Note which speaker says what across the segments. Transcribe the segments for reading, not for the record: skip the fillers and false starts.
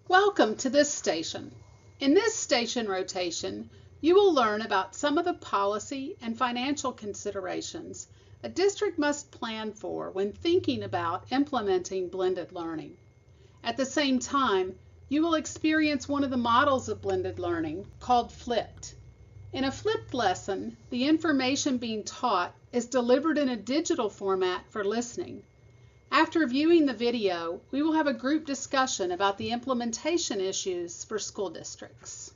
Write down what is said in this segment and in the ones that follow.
Speaker 1: Welcome to this station. In this station rotation, you will learn about some of the policy and financial considerations a district must plan for when thinking about implementing blended learning. At the same time, you will experience one of the models of blended learning called flipped. In a flipped lesson, the information being taught is delivered in a digital format for listening. After viewing the video, we will have a group discussion about the implementation issues for school districts.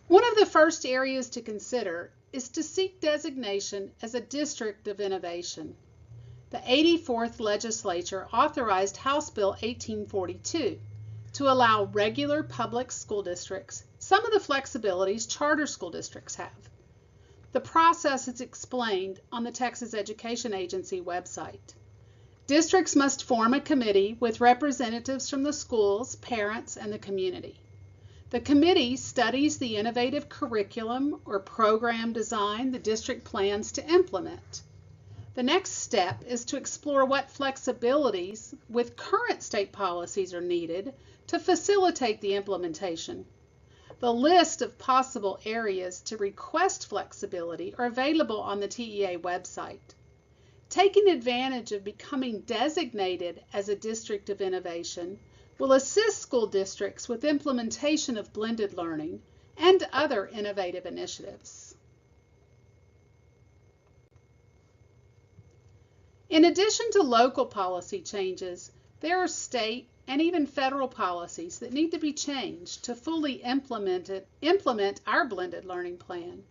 Speaker 1: One of the first areas to consider is to seek designation as a district of innovation. The 84th Legislature authorized House Bill 1842 to allow regular public school districts some of the flexibilities charter school districts have. The process is explained on the Texas Education Agency website. Districts must form a committee with representatives from the schools, parents, and the community. The committee studies the innovative curriculum or program design the district plans to implement. The next step is to explore what flexibilities with current state policies are needed to facilitate the implementation. The list of possible areas to request flexibility are available on the TEA website. Taking advantage of becoming designated as a district of innovation will assist school districts with implementation of blended learning and other innovative initiatives. In addition to local policy changes, there are state and even federal policies that need to be changed to fully implement our blended learning plan.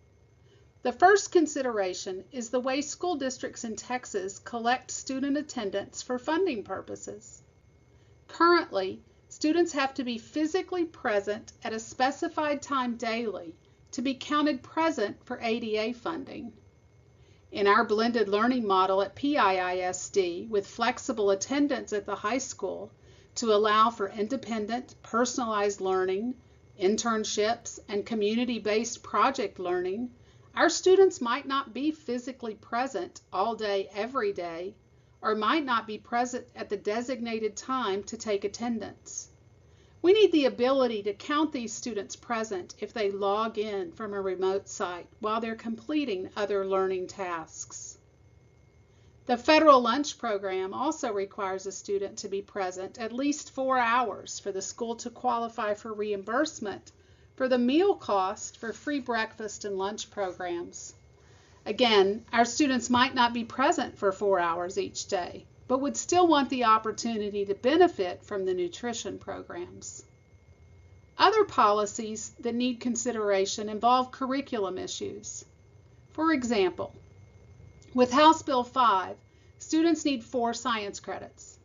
Speaker 1: The first consideration is the way school districts in Texas collect student attendance for funding purposes. Currently, students have to be physically present at a specified time daily to be counted present for ADA funding. In our blended learning model at PIISD with flexible attendance at the high school, to allow for independent, personalized learning, internships, and community-based project learning, our students might not be physically present all day, every day, or might not be present at the designated time to take attendance. We need the ability to count these students present if they log in from a remote site while they're completing other learning tasks. The federal lunch program also requires a student to be present at least 4 hours for the school to qualify for reimbursement for the meal cost for free breakfast and lunch programs. Again, our students might not be present for 4 hours each day, but would still want the opportunity to benefit from the nutrition programs. Other policies that need consideration involve curriculum issues. For example, with House Bill 5, students need 4 science credits.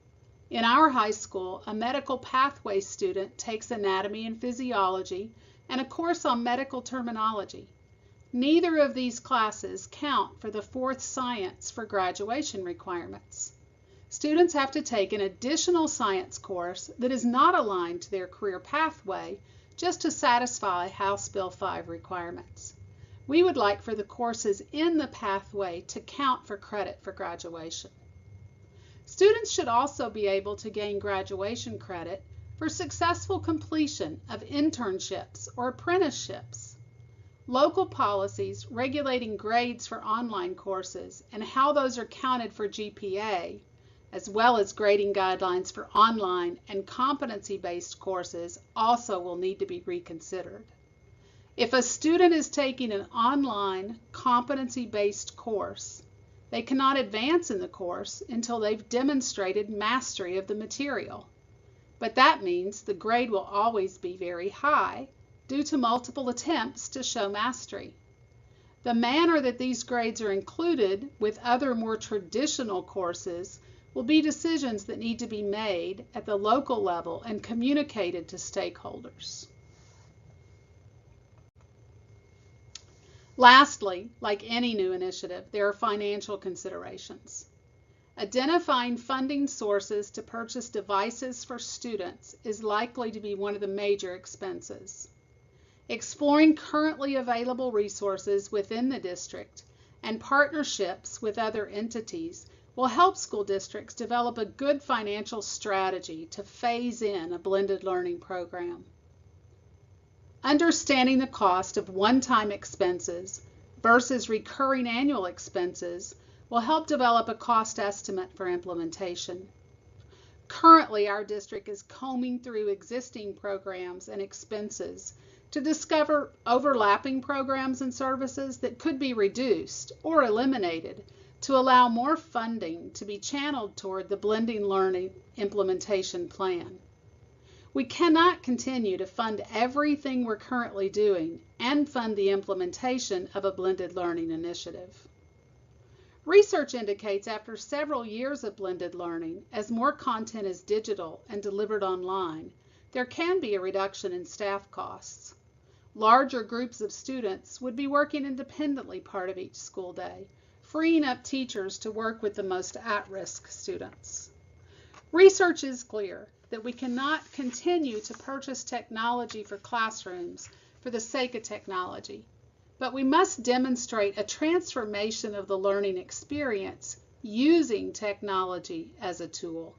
Speaker 1: In our high school, a medical pathway student takes anatomy and physiology and a course on medical terminology. Neither of these classes count for the 4th science for graduation requirements. Students have to take an additional science course that is not aligned to their career pathway just to satisfy House Bill 5 requirements. We would like for the courses in the pathway to count for credit for graduation. Students should also be able to gain graduation credit for successful completion of internships or apprenticeships. Local policies regulating grades for online courses and how those are counted for GPA, as well as grading guidelines for online and competency-based courses, also will need to be reconsidered. If a student is taking an online competency-based course, they cannot advance in the course until they've demonstrated mastery of the material. But that means the grade will always be very high due to multiple attempts to show mastery. The manner that these grades are included with other more traditional courses will be decisions that need to be made at the local level and communicated to stakeholders. Lastly, like any new initiative, there are financial considerations. Identifying funding sources to purchase devices for students is likely to be one of the major expenses. Exploring currently available resources within the district and partnerships with other entities will help school districts develop a good financial strategy to phase in a blended learning program. Understanding the cost of one-time expenses versus recurring annual expenses will help develop a cost estimate for implementation. Currently, our district is combing through existing programs and expenses to discover overlapping programs and services that could be reduced or eliminated to allow more funding to be channeled toward the blended learning implementation plan. We cannot continue to fund everything we're currently doing and fund the implementation of a blended learning initiative. Research indicates after several years of blended learning, as more content is digital and delivered online, there can be a reduction in staff costs. Larger groups of students would be working independently part of each school day, freeing up teachers to work with the most at-risk students. Research is clear that we cannot continue to purchase technology for classrooms for the sake of technology, but we must demonstrate a transformation of the learning experience using technology as a tool.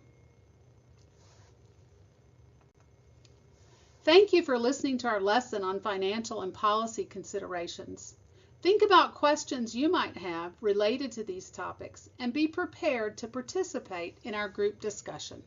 Speaker 1: Thank you for listening to our lesson on financial and policy considerations. Think about questions you might have related to these topics and be prepared to participate in our group discussion.